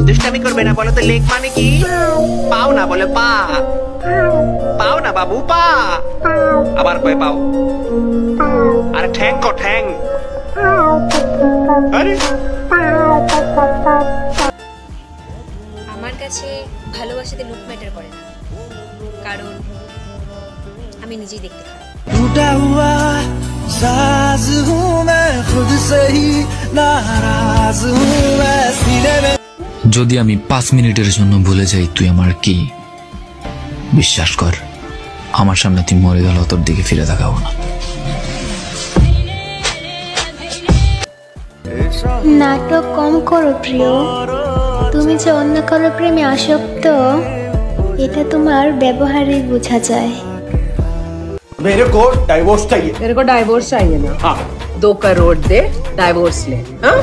দুষ্টামি করবে না বলো তো, লেগ মানে কি? পাও না বলে পা, পাও না বাবু পা, আবার কয় পাও, আরে ঠ্যাং কো ঠ্যাং। আরে আমার কাছে ভালোবাসাতে লুক ম্যাটার করে না, কারণ আমি নিজেই দেখতে খারাপ। टूटा हुआ साज हूँ मैं, खुद से ही नाराज हूँ मैं, सीने में। যদি আমি 5 মিনিটের জন্য ভুলে যাই তুই আমার কি, বিশ্বাস কর আমার সামনে তুই মরে গেল তোর দিকে ফিরে তাকাবো না। নাটক কম করো প্রিয়, তুমি যে অন্য কারো প্রেমে আসক্ত এটা তোমার ব্যবহারেই বোঝা যায়। मेरे को डाइवोर्स चाहिए। मेरे को डाइवोर्स चाहिए ना? हाँ। 2 करोड़ दे, डाइवोर्स ले। हाँ?